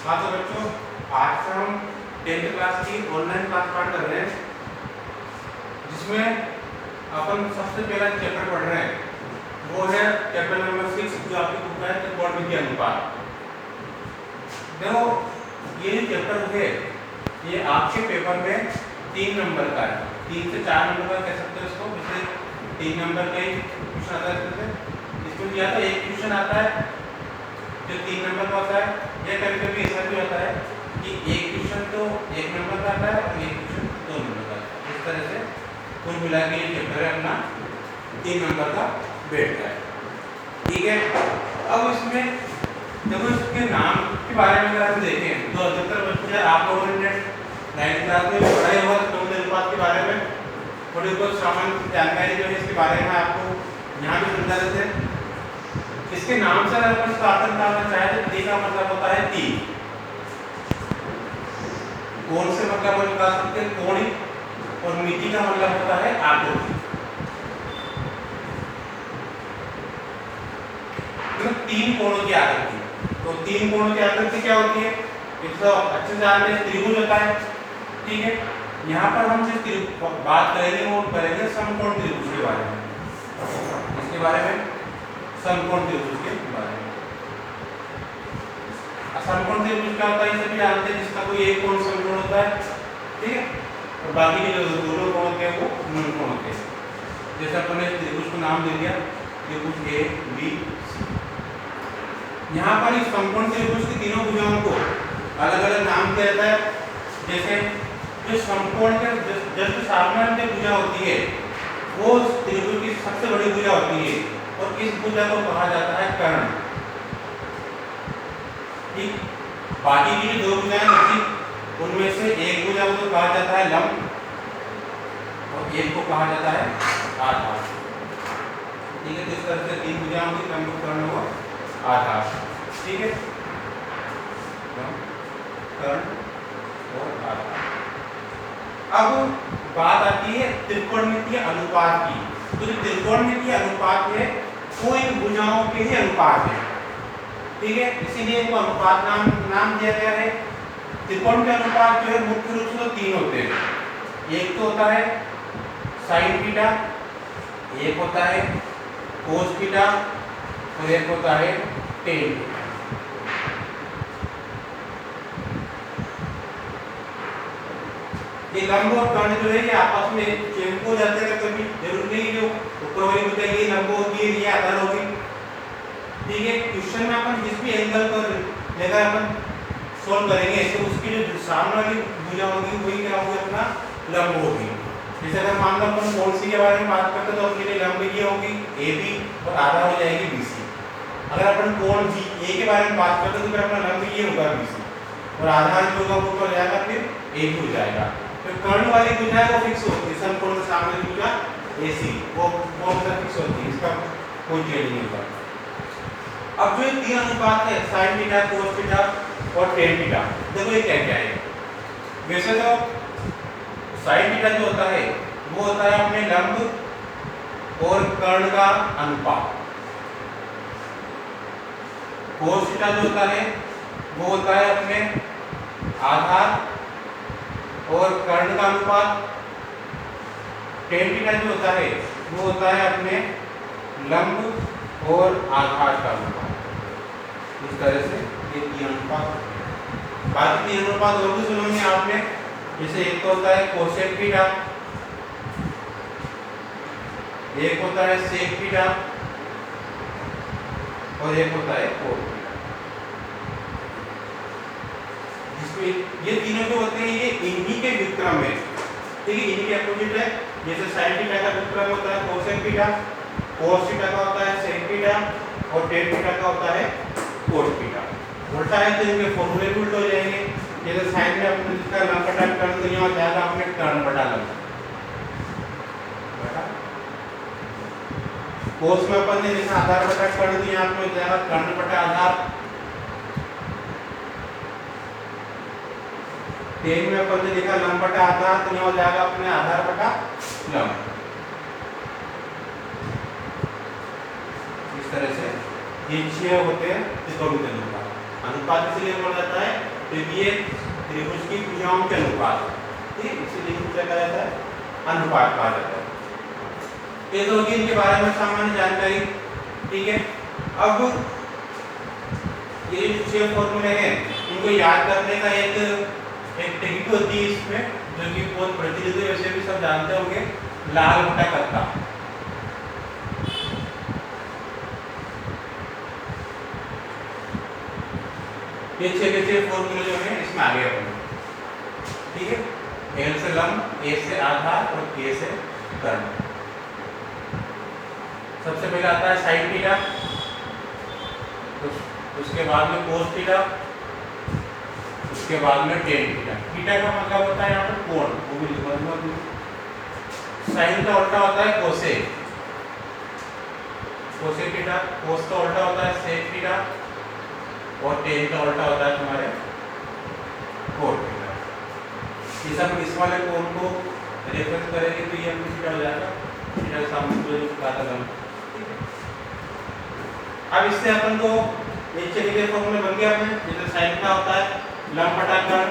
हाँ तो बच्चों, आज से हम 10th क्लास की ऑनलाइन क्लास स्टार्ट कर रहे हैं, जिसमें अपन सबसे पहला चैप्टर पढ़ रहे हैं, वो है चैप्टर नंबर 6 जो आपकी बुक है त्रिकोणमितीय अनुपात। देखो ये जो चैप्टर है ये आपके पेपर में 3 नंबर का है, 3 से 4 नंबर का कह सकते हो इसको। जैसे 3 नंबर का क्वेश्चन आता है, इसमें या तो एक क्वेश्चन आता है जो 3 नंबर का होता है, या कभी कभी ऐसा भी होता है कि एक क्वेश्चन तो 1 नंबर का आता है और एक क्वेश्चन 2 नंबर का आता है। इस तरह से कुल मिला के ये चैप्टर है अपना 3 नंबर का बैठता है, ठीक है। अब इसमें देखो इसके नाम के बारे में अगर हम देखें तो अधिकतर बच्चे आप लोगों ने 9th क्लास में पढ़ा ही होगा त्रिकोणमितीय अनुपात के बारे में। थोड़ी बहुत सामान्य जानकारी जो है इसके बारे में आपको यहाँ भी समझा देते हैं। इसके नाम से अगर अपन स्टार्ट करना चाहे तो त्री का मतलब होता है 3। कोण से मतलब अपन बता सकते हैं कोण, और मिति का मतलब होता है आकृति। तो 3 कोणों की आकृति, तो 3 कोणों की आकृति क्या होती है? एक तो अच्छे से जानते हैं त्रिभुज होता है, ठीक है। यहाँ पर हम जिस बात करेंगे वो करेंगे समकोण त्रिभुज के बारे में, इसके बारे में समकोण त्रिभुज के बारे में। समकोण त्रिभुज क्या होता है ये सभी जानते हैं, जिसका कोई एक कोण समकोण होता है, ठीक है, और बाकी के जो दोनों कोण होते हैं वो न्यूनकोण होते हैं। जैसे अपन ने त्रिभुज को नाम दे दिया त्रिभुज ए बी सी। यहाँ पर इस समकोण त्रिभुज की तीनों भुजाओं को अलग अलग नाम दिया जाता है। जैसे जो समकोण के जस्ट सामने में भुजा होती है वो त्रिभुज की सबसे बड़ी भुजा होती है, और इस भुजा को कहा जाता है कर्ण, ठीक। बाकी की जो 2 भुजाएं बची उनमें से एक भुजा को कहा जाता है लंब और एक को कहा जाता है आधार, ठीक है। इस तरह से 3 भुजाओं की लंब कर्ण और आधार, ठीक है, कर्ण और आधार। अब बात आती है त्रिकोणमितीय अनुपात की। तो जो त्रिकोणमितीय अनुपात है वो इन भुजाओं के ही अनुपात है, ठीक है, इसीलिए इनको अनुपात नाम दिया गया है। त्रिकोण के अनुपात जो है मुख्य रूप से तो 3 होते हैं। एक तो होता है साइन थीटा, एक होता है कोस थीटा और एक होता है टेन थीटा। ये लंब और कर्ण जो है ये आपस में चेंज हो जाते हैं, कभी जरूरी नहीं जो ऊपर वाली भुजा ये लंब होगी ये आधार होगी, ठीक है। क्वेश्चन में अपन जिस भी एंगल पर लेकर अपन सोल्व करेंगे तो उसकी जो सामने वाली भुजा होगी वही क्या होगी, अपना लंब होगी। जैसे अगर मान लो अपन कोण सी के बारे में बात करते हैं तो अपने लिए लंब ये होगी AB और आधार हो जाएगी BC। अगर अपन कोण GA के बारे में बात करते हैं तो फिर अपना लंब ये होगा BC और आधार जो होगा वो हो जाएगा फिर AB हो जाएगा। फिर कर्ण वाली भुजा है वो फिक्स होती है, समकोण के सामने की भुजा AC वो हमेशा फिक्स होती है, इसका कोई चेंज नहीं होता। अब जो ये 3 अनुपात है साइन थीटा कोस थीटा और टेन थीटा, देखो ये क्या क्या है। वैसे तो साइन थीटा जो होता है वो होता है अपने लंब और कर्ण का अनुपात। कोस थीटा जो होता है वो होता है अपने आधार और कर्ण का अनुपात। टेन थीटा जो होता है वो होता है अपने लंब और आधार का अनुपात। इस तरह से ये 3 अनुपात। बाकी 3 अनुपात और भी सुनेंगे आपने, जैसे एक तो होता है कोसेक थीटा, एक होता है सेक थीटा और एक होता है कोट थीटा। जिसमें ये तीनों जो होते हैं ये इन्हीं के व्युत्क्रम है, ठीक है, इन्हीं के अपोजिट है। जैसे साइन थीटा का व्युत्क्रम होता है कोसेक थीटा, कोस थीटा का होता है सेक थीटा और टेन थीटा का होता है कोट थीटा। उल्टा है तो इनके फॉर्मूले भी उल्टे हो जाएंगे। जैसे साइन में अपने जिसका लंब बटा कर्ण तो यहाँ हो जाएगा अपने कर्ण बटा लंब, कोस में अपन ने लिखा आधार बटा कर्ण तो यहाँ पे हो जाएगा कर्ण बटा आधार। टेन में अपन ने लिखा लंब बटा आधार तो यहाँ हो जाएगा अपने आधार बटा लंब। इस तरह से ये 6 होते हैं त्रिकोणमितीय अनुपात। अनुपात इसलिए बोला जाता है तो ये त्रिभुज की भुजाओं के अनुपात, ठीक, इसीलिए क्या कहा जाता है, अनुपात कहा जाता है। ये तो होगी इनके बारे में सामान्य जानकारी, ठीक है। अब ये 6 फॉर्मूले हैं, इनको याद करने का एक टेक्निक होती है इसमें, जो कि बहुत प्रचलित है, वैसे भी सब जानते होंगे, लाल बटा कत्ता। ये 6 के 6 फॉर्मूले जो हैं इसमें आगे अपन, ठीक है। एल से लंब, ए से आधार और के से कर्ण। सबसे पहले आता है साइन थीटा, उसके बाद में कोस थीटा, उसके बाद में टेन थीटा। थीटा का मतलब होता है यहाँ पर कोण, वो भी लिखूंगा। साइन का उल्टा होता है कोसेक, कोसेक थीटा। कोस का उल्टा होता है सेक थीटा और टेन का उल्टा होता है तुम्हारे कोण थीटा। ये सब इस वाले कोण को रेफरेंस करेंगे तो ये हमको थीटा हो जाएगा, थीटा के सामने जो लिखा था लंब, ठीक है। अब इससे अपन को नीचे के फॉर्मूले बन गया अपने, जैसे साइन का होता है लंब बटा कर्ण,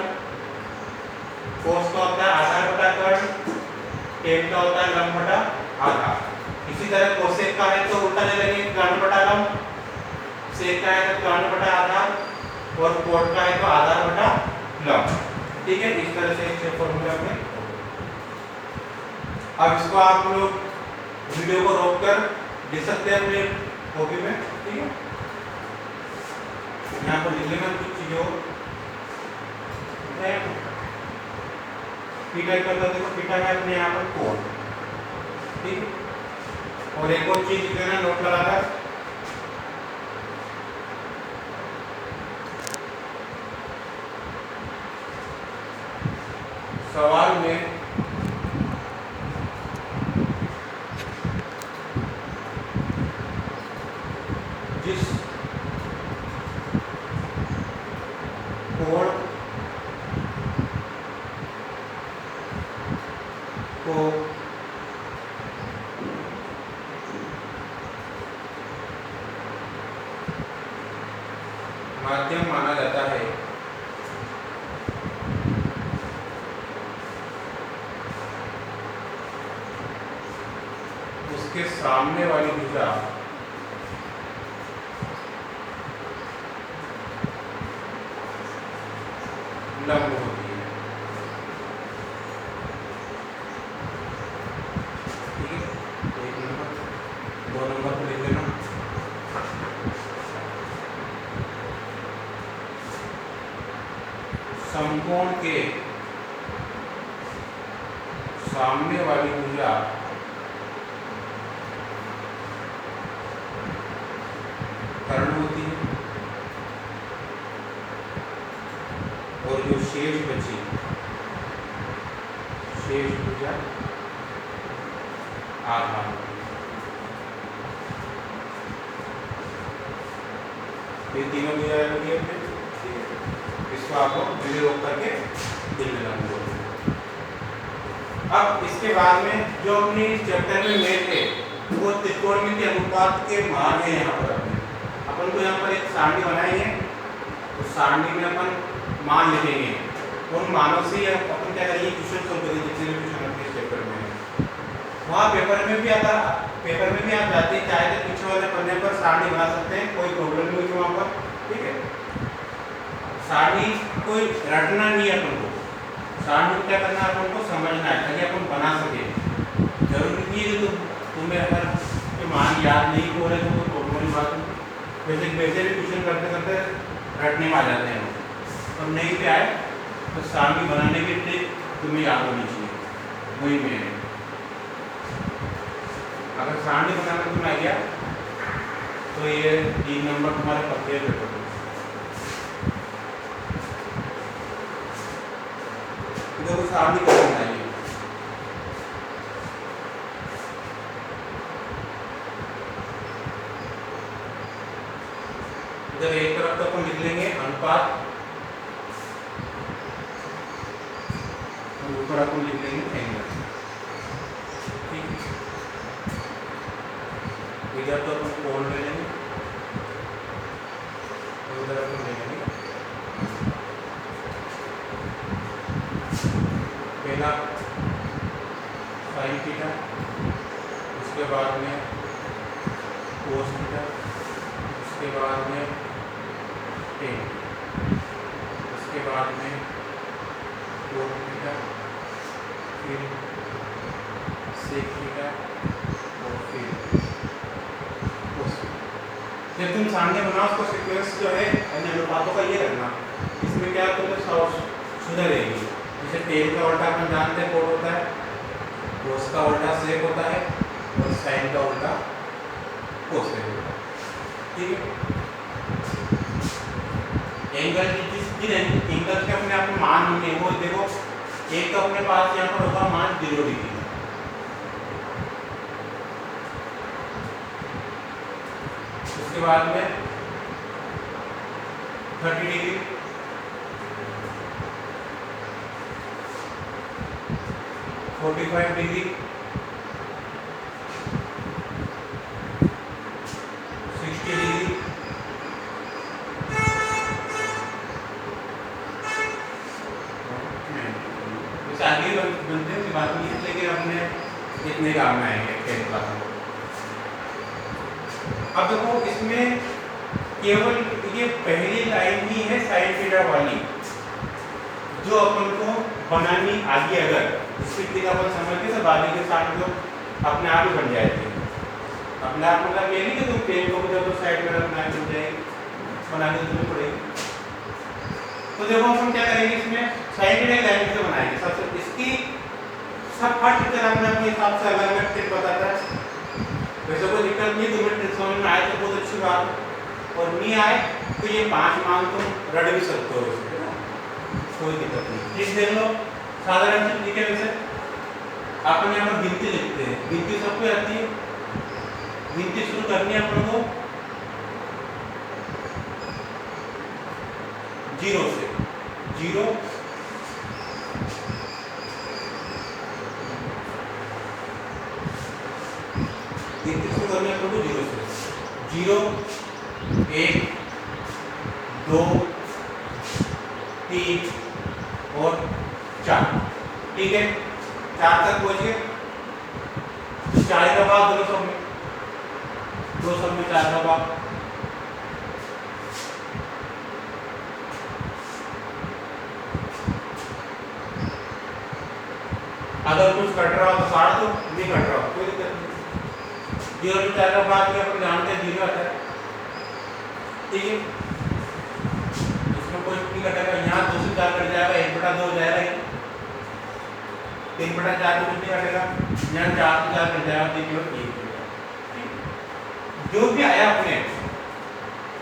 कोस का होता है आधार बटा कर्ण, टेन का होता है लंब बटा आधार। इसी तरह कोसेक का है तो उल्टा ले लेंगे, कर्ण बटा लंब, सेक का है तो कर्ण बटा आधार और कोण का है तो आधार बटा लंब, ठीक है। इस तरह से एक फॉर्मूला में। अब इसको आप लोग वीडियो को रोककर लिख सकते हैं अपने कॉपी में, ठीक है। यहाँ पर लिख लेना कुछ चीजों, थीटा का देखो, थीटा है अपने यहाँ पर कोण, ठीक है। और एक और चीज लिख लेना नोट लगाकर, सवाल में जिस कोण को माध्यम माना जाता है, उसके सामने वाली भुजा लंब होती है, ठीक है। 1 नंबर 2 नंबर पर लिख लेना, समकोण के सामने वाली भुजा कर्ण होती है और जो शेष बची शेष भुजा आधार। ये तीनों भुजा होगी अपने, इसको आपको वीडियो रोक करके लिख लेना। अब इसके बाद में जो अपनी चैप्टर में मेन है वो त्रिकोणमितीय अनुपात के मान है। यहाँ पर अपन को यहाँ पर एक सारणी बनाई है, उस सारणी में अपन मान लिखेंगे, उन मानों से अपन क्या करेंगे, क्वेश्चन सॉल्व करेंगे, जितने भी क्वेश्चन अपने पेपर में है। वहाँ पेपर में भी आप जाते हैं, चाहे तो पीछे वाले पन्ने पर सारणी बना सकते हैं, कोई प्रॉब्लम नहीं होगी वहाँ पर, ठीक है। सारणी कोई रटना नहीं है अपन को, सारणी क्या करना है अपन को समझना है ताकि अपन बना सके। जरूरी नहीं है कि तुम्हें अगर मान याद नहीं हो रहे तो कोई प्रॉब्लम की बात नहीं, वैसे भी क्वेश्चन करते करते रटने में आ जाते हैं। और नहीं भी आए तो सारणी बनाने की ट्रिक तुम्हें याद होनी चाहिए, वही मेन है। अगर सारणी बनाना तुम्हें आ गया तो ये 3 नंबर तुम्हारे पक्के पेपर में। इधर सारणी कैसे बनाइए, इधर एक तरफ तो अपन लिख लेंगे अनुपात, ऊपर अपन लिख लेंगे एंगल, ठीक है। इधर तो अपन कोण ले लेंगे, उधर अपन ले लेंगे पहला साइन थीटा, उसके बाद में कोस थीटा, उसके बाद में टेन, उसके बाद में कोस थीटा, फिर सेक थीटा और फिर कोस थीटा। जब तुम सामने बनाओ उसको सीक्वेंस जो है अन्य अनुपातों का ये रखना, इसमें क्या तो सुधर रहेगी। जैसे टेन का उल्टा अपन जानते हैं कोण होता है, कोस का उल्टा सेक होता है और साइन का उल्टा कोसेक होता है। ठीक है, एंगल जिन एंगल के अपने आप में मान होंगे वो देखो, एक तो अपने पास यहाँ पर होगा मान 0 डिग्री, उसके बाद में 30 डिग्री, 45 डिग्री, 60 डिग्री, आगे बनते हैं बात नहीं है, लेकिन अपने इतने काम में आएंगे खेल क्लास में। अब देखो इसमें केवल ये पहली लाइन ही है साइन थीटा वाली जो अपन को बनानी आगे, अगर इसकी थीटा अपन समझ के सब आगे के साथ जो अपने आप ही बन जाएगी। अपने आप मतलब ये नहीं कि तुम पेन को जब तो साइड में रखना है बन जाएगी, बनाने की जरूरत पड़ेगी। तो देखो हम क्या करेंगे, इसमें साइन थीटा की लाइन से बनाएंगे। सबसे इसकी सब हर टीचर अपने अपने हिसाब से अलग अलग ट्रिक बताता है। वैसे कोई दिक्कत नहीं, तुम्हें ट्रिक समझ में आए तो बहुत अच्छी बात है, और नहीं आए तो ये 5 मान तुम रट भी सकते हो इसमें, कोई दिक्कत नहीं। ट्रिक देख लो, साधारण सी ट्रिक है। वैसे अपन यहाँ पर गिनती लिखते हैं, गिनती सबको आती है। गिनती शुरू करनी है अपन को 0 से, 0 गिनती शुरू करनी है अपन को 0 से। 0 1 2 3 और 4। ठीक है, 4 तक पहुंच गए। 4 का भाग दो सब में, 2 सब में 4 का भाग। अगर कुछ कट रहा हो तो काट दो, नहीं कट रहा हो कोई दिक्कत नहीं। 0 में 4 का भाग किया अपन जानते हैं 0 आता है। ठीक है, इसमें कोई नहीं कटेगा। यहाँ 2 से 4 कट जाएगा, 1/2 हो जाएगा, 3/4 कुछ नहीं कटेगा। यहाँ 4 से 4 कट जाएगा, 3 और 1। जो भी आया अपने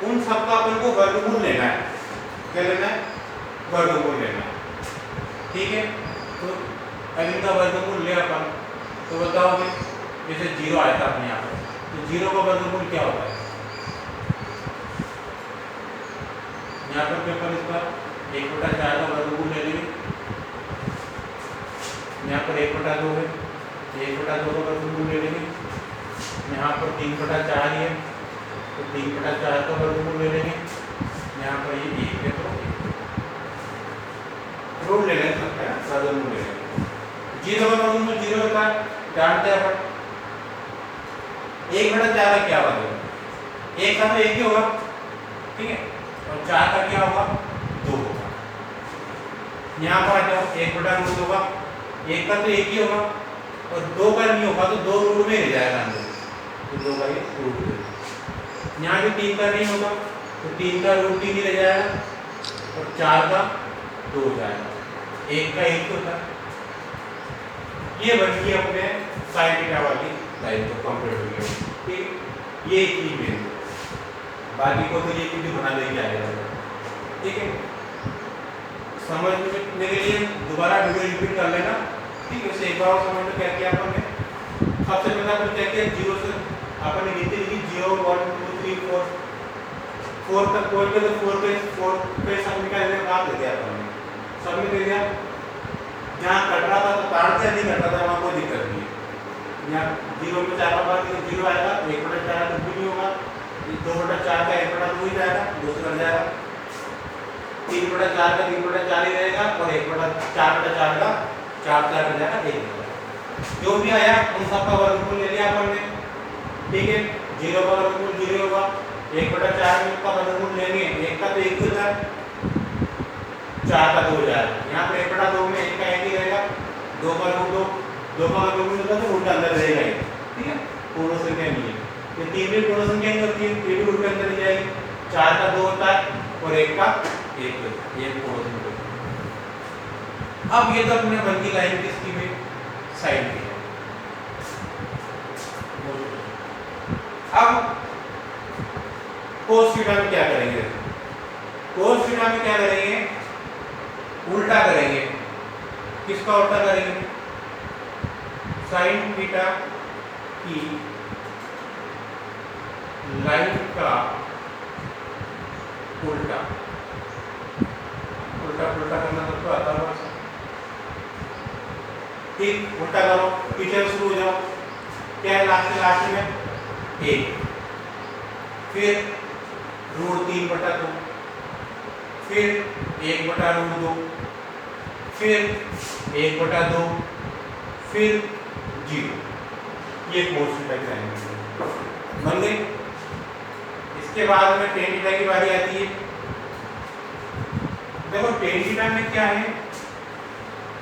उन सबका अपन को वर्गमूल लेना है। क्या लेना है? वर्गमूल लेना है। ठीक है, तो अब इनका वर्गमूल ले अपन, तो बताओगे जैसे 0 आया था अपने यहाँ पर, तो 0 का वर्गमूल क्या होता है? यहाँ पर पेपर इसका 1/4 का वर्गमूल ले लेंगे। यहाँ पर 1/2 है, 1/2 का वर्गमूल ले लेंगे। यहाँ पर 3/4 है, तो 3/4 का वर्गमूल ले लेंगे। यहाँ पर ये 1 है, तो रूट ले लेंगे, सकते हैं वर्गमूल ले लेंगे। 0 का वर्गमूल 0 होता है, जानते हैं अपन। 1/4 का क्या होगा? 1 का तो 1 ही होगा, ठीक है, और 4 का क्या होगा? 2 होगा। यहाँ पर आ जाओ, 1/√2 होगा, 1 का तो 1 ही होगा, और 2 का नहीं होगा तो 2 रूट में रह जाएगा अंदर, तो 2 का ये रूट है। यहाँ भी 3 का नहीं होगा तो 3 का रूट 3 ही रह जाएगा, और 4 का 2 हो जाएगा, 1 का 1 होता है। ये बन गई अपने साइन थीटा वाली लाइन तो कंप्लीट हो गई। ठीक, ये इतनी मेन, बाकी को तो ये भी बना देंगे आएगा। ठीक है, समझने के लिए दोबारा वीडियो रिपीट कर लेना। ठीक है, एक बार समझ लो क्या किया अपन ने। सबसे पहले अपन क्या किया, 0 से अपन ने गिनती लिखी 0 1 2 3 4 4 तक पहुंच गए, तो 4 पे सबमिट का नाम दे दिया अपन ने, सबमिट दे दिया। जहाँ कट रहा था तो काट दिया, नहीं कट रहा था वहाँ कोई दिक्कत नहीं है। यहाँ 0 में 4 का भाग 0 आएगा, 1/4 कुछ भी नहीं होगा, 2/4 का 1/2 ही जाएगा, 2 से कट जाएगा। 3/4 का 3/4 ही रहेगा, और 4/4 का 4 4 हो जाएगा 1 हो जाएगा। जो भी आया उन सब का वर्गमूल ले लिया अपन ने, ठीक है। 0 का वर्गमूल 0 होगा, 1/4 में का वर्गमूल लेंगे, 1 का तो 1 ही होता है, 4 का 2 हो जाएगा। यहाँ पर 1/2 में 1 का 1 ही रहेगा, 2 का रूट 2, 2 का वर्गमूल होता है तो रूट के अंदर रहेगा ही, ठीक है। पूर्ण संख्या नहीं है, ये 3 भी पूर्ण संख्या नहीं होती है, ये भी रूट के अंदर ही जाएगी। 4 का 2 होता है और 1 का 1 होता है, ये पूर्ण संख्या। अब ये तो अपने बन की लाइन किसकी में साइन की। अब कोस थीटा में क्या करेंगे? कोस थीटा में क्या करेंगे? उल्टा करेंगे। किसका उल्टा करेंगे? साइन थीटा की लाइन का उल्टा। उल्टा उल्टा करना सबको आता होगा, ठीक। उल्टा करो, पीछे शुरू हो जाओ। क्या है लास्ट में 1, फिर √3/2, फिर 1/√2, फिर 1/2, फिर 0। ये कोस थीटा की लाइन बन गई। इसके बाद में tan थीटा की बारी आती है। देखो tan थीटा में क्या है,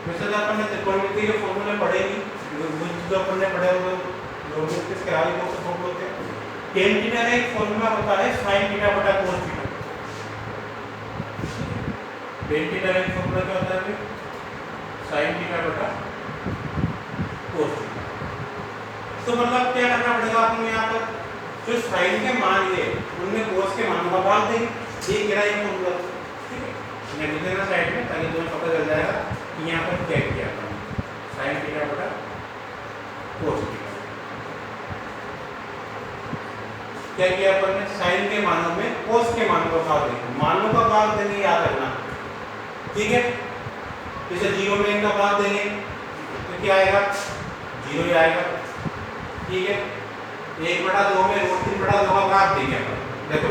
वैसे तो अपन ने त्रिकोणमिति के फॉर्मूले पढ़े नहीं, जो अपन ने पढ़े वो लोग किसके आगे कौन से फॉर्मूले होते हैं। tan थीटा का एक फॉर्मूला होता है sin थीटा बटा cos थीटा। tan थीटा का एक फॉर्मूला क्या होता है? sin थीटा बटा cos थीटा। तो मतलब क्या करना पड़ेगा आपको यहाँ पर, जो sin के मान है उनमें cos के मान का भाग देंगे, ये क्या है फॉर्मूला, ठीक है। मैं लिख देना साइड में ताकि तुम्हें पता चल जाएगा कि यहाँ पर क्या किया अपन, sin थीटा बटा cos थीटा। क्या किया अपन ने? sin के मानों में cos के मानों का भाग देंगे, मानों का भाग देंगे, याद रखना, ठीक है। जैसे 0 में 1 का भाग देंगे तो क्या आएगा? 0 ही आएगा, ठीक है। 1/2 में √3/2 का भाग देंगे अपन, देखो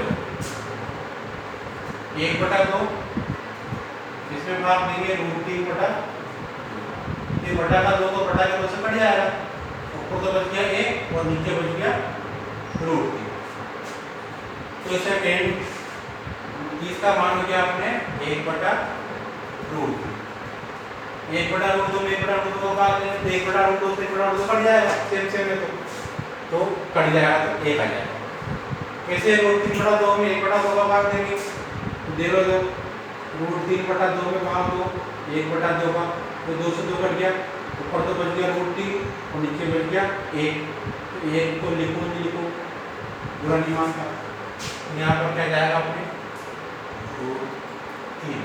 1/2 इसमें भाग देंगे √3/2, ये बटा का 2 को बटा के 2 से कट जाएगा, ऊपर तो बच गया 1 और नीचे बच गया √3। तो इसे tan 30 का मान हो गया आपने 1/√2, 1/√2 में 1/√2 को भाग देंगे तो 1/√2 से 1/√2 कट जाएगा, सेम है तो कट जाएगा तो 1 आ जाएगा। कैसे? √3/2 में 1/2 का भाग देंगे तो दे दो, √3/2 में भाग दो 1/2 का, तो 2 से 2 कट गया, ऊपर तो बच गया √3 और नीचे बच गया 1। तो 1 को लिखो नहीं लिखो, बुरा नहीं मानता, यहाँ पर क्या जाएगा अपने 3,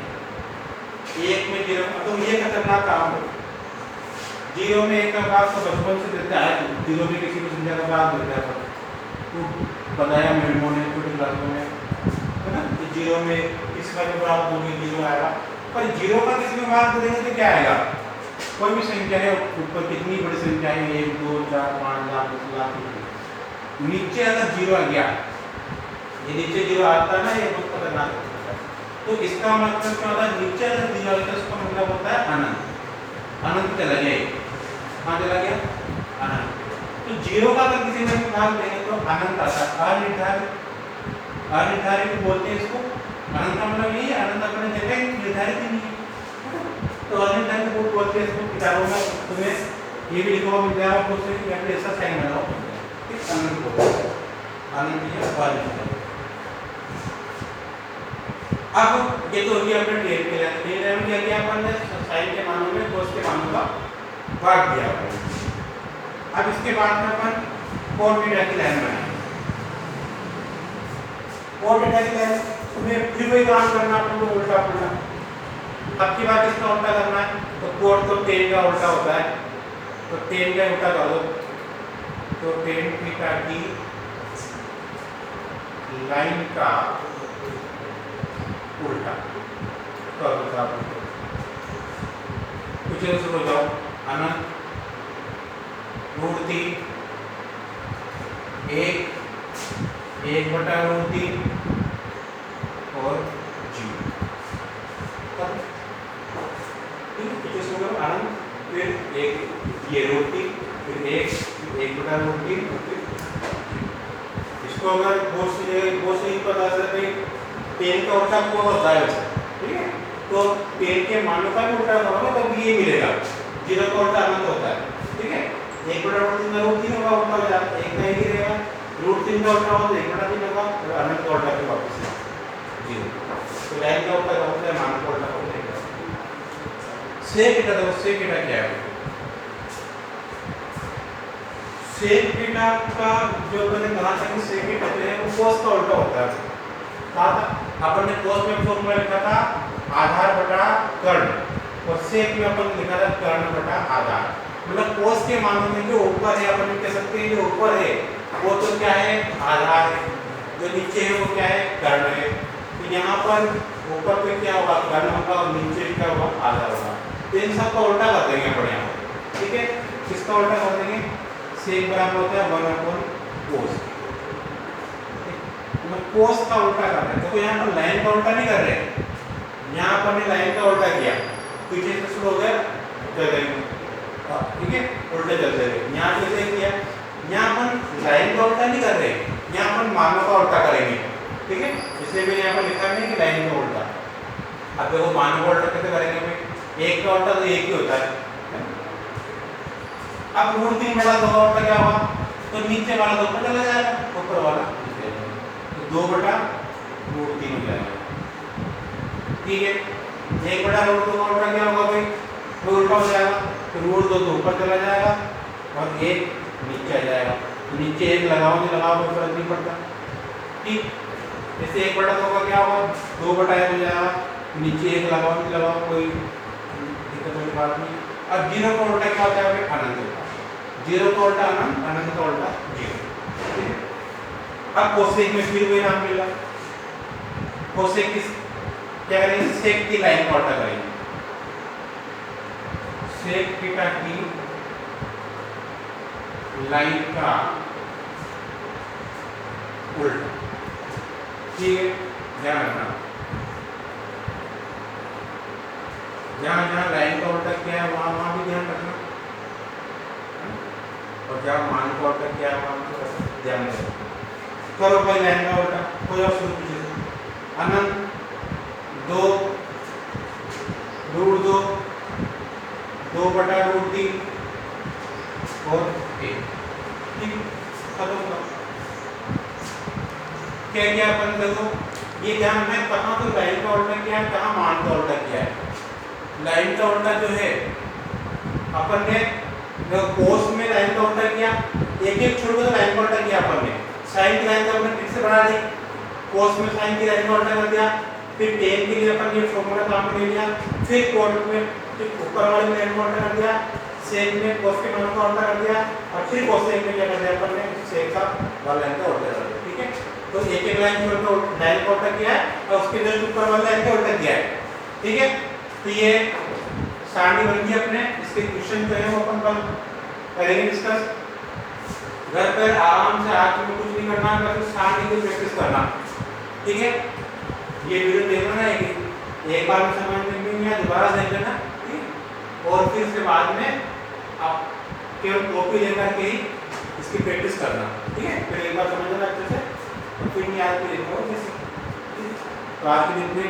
1 में 0। तो ये खतरनाक काम है, 0 में 1 का भाग तो बचपन से देता है, 0 में किसी भी संख्या का भाग देता है, तो बताया मैडमों ने छोटी क्लासों में, है ना, कि 0 में किसी का भी भाग दोगे 0 आएगा, पर 0 का किसी में भाग देंगे तो क्या आएगा? कोई भी संख्या है, ऊपर कितनी बड़ी संख्या है, 1 2 4 5 लाख 10 लाख, नीचे अगर 0 आ गया, ये नीचे 0 आता है ना, ये बहुत खतरनाक होता है। तो इसका मतलब क्या होता है? नीचे अगर 0 आ गया उसका मतलब होता है अनंत, अनंत चला गया, कहाँ चला गया? अनंत। तो 0 का अगर किसी में भाग देंगे तो अनंत आता है, अनिर्धारित, अनिर्धारित बोलते हैं इसको। अनंत का मतलब यही है, अनंत अपने जगह निर्धारित ही नहीं है, तो अनिर्धारित बोलते हैं इसको। किताबों में तुम्हें ये भी लिखा हुआ मिल जाएगा, आपको या फिर ऐसा साइन बनाओ, ठीक, अनंत बोलते हैं, अनंत या अनिर्धारित। अब ये तो होगी अपने टेल के लिए, टेल में क्या किया अपन ने? साइन के मानों में cos के मानों का भाग दिया अपन। अब इसके बाद में अपन cos थीटा की लाइन बनाएंगे। cos थीटा की लाइन में फिर वही काम करना अपन को, उल्टा पुल्टा। अब की बात इसका उल्टा करना है, तो cos तो tan का उल्टा होता है, तो tan का उल्टा कर दो, तो tan थीटा की लाइन का उल्टा कर दो, कुछ शुरू हो जाओ, अनंत, √3, 1/√3 और 0। ठीक है, कुछ शुरू करो, अनंत, टेन का उल्टा कोण होता है वैसे, ठीक है। तो टेन के मानों का भी उल्टा करोगे तो ये मिलेगा, 0 का उल्टा अनंत होता है, ठीक है। 1/√3 का √3 होगा, उल्टा हो जाता है, 1 का 1 ही रहेगा। √3 का उल्टा हो तो 1/3 होगा, और अनंत का उल्टा फिर वापस 0। तो लाइन का उल्टा होता है, मान का उल्टा होता है। सेक थीटा, तो सेक थीटा क्या है? सेक थीटा का जो मैंने कहा था कि सेक थीटा जो है वो कोस का उल्टा होता है। कहा था अपन ने कोस में फॉर्मूला लिखा था आधार बटा कर्ण, और सेक में अपन लिखा था कर्ण बटा आधार। मतलब कोस के मानों में जो ऊपर है अपन कह सकते हैं, जो ऊपर है वो तो क्या है, आधार है, जो नीचे है वो क्या है, कर्ण है। तो यहाँ पर ऊपर पे क्या होगा, कर्ण होगा, और नीचे क्या होगा, आधार होगा। तो इन सब का उल्टा कर देंगे अपन यहाँ, ठीक है। किसका उल्टा कर देंगे? सेक बराबर होता है 1/कोस। कोस का उल्टा कर रहे हैं, देखो यहाँ पर लाइन का उल्टा नहीं कर रहे, यहाँ पर ने लाइन का उल्टा किया, पीछे से शुरू हो गया चल रहे, ठीक है, उल्टे चलते रहे। यहाँ कैसे किया, यहाँ अपन लाइन का उल्टा नहीं कर रहे, यहाँ अपन मानों का उल्टा करेंगे, ठीक है। इसलिए मैंने यहाँ पर लिखा नहीं कि लाइन का उल्टा। अब देखो मानों का उल्टा कैसे करेंगे भाई, 1 का उल्टा तो 1 ही होता है। अब √3 बड़ा 2 का उल्टा क्या होगा, तो नीचे वाला 2 पर चला जाएगा, ऊपर वाला 2/√3 हो जाएगा, ठीक है। 1/√2 का उल्टा क्या होगा भाई, वो उल्टा हो जाएगा, तो √2 तो ऊपर चला जाएगा और 1 नीचे आ जाएगा। तो नीचे 1 लगाओ नहीं लगाओ कोई फर्क नहीं पड़ता, ठीक। जैसे 1/2 का क्या होगा, 2/1 हो जाएगा, नीचे 1 लगाओ नहीं लगाओ कोई दिक्कत वाली बात नहीं। अब 0 का उल्टा क्या होता है भाई, अनंत होता है। 0 का उल्टा अनंत, अनंत का उल्टा 0, ठीक है। अब कोसेक में फिर वही नाम मिला, कोसेक किस क्या करेंगे, सेक की लाइन का उल्टा करेंगे, सेक थीटा की लाइन का उल्टा, ठीक है। ध्यान रखना, जहाँ जहाँ लाइन का उल्टा किया है वहाँ वहाँ भी ध्यान रखना, और जहाँ मान का उल्टा किया है वहाँ भी ध्यान रखना। करो भाई लाइन का उल्टा, कोई और शुरू कीजिए। अनंत 2 √2 2/√3 और 1, ठीक, खत्म करो। क्या किया अपन, देखो ये ध्यान में कहाँ तो लाइन का उल्टा किया है, कहाँ मान का उल्टा किया है। लाइन का उल्टा जो है अपन ने कोस में लाइन का उल्टा किया, एक एक छोड़कर लाइन का उल्टा किया अपन ने। साइन की लाइन का अपन ठीक से बढ़ा दी, कोस में साइन की लाइन का उल्टा कर दिया, फिर टेन के लिए अपन ये फॉर्मूला काम में ले लिया, फिर कोट में ऊपर वाले में लाइन का उल्टा कर दिया, सेक में कोस के मान का उल्टा कर दिया, और फिर कोसेक में क्या कर दिया अपन ने, सेक का वाला लाइन का उल्टा कर दिया, ठीक है। तो एक एक लाइन छोड़कर लाइन का उल्टा किया है, और उसके जस्ट ऊपर वाला लाइन का उल्टा किया है, ठीक है। तो ये सारणी बन गई अपने, इसके क्वेश्चन जो है वो अपन कल करेंगे डिस्कस। घर पर आराम से आज में कुछ नहीं करना, बस सारणी की प्रैक्टिस करना, ठीक है। ये वीडियो देखना है कि एक बार में समझ में नहीं आया दोबारा देख लेना, ठीक। और फिर उसके बाद में आप केवल कॉपी लेकर के ही इसकी प्रैक्टिस करना, ठीक है। फिर एक बार समझ लेना अच्छे से, तो फिर नहीं याद भी देखो जैसे। तो आज की दिन में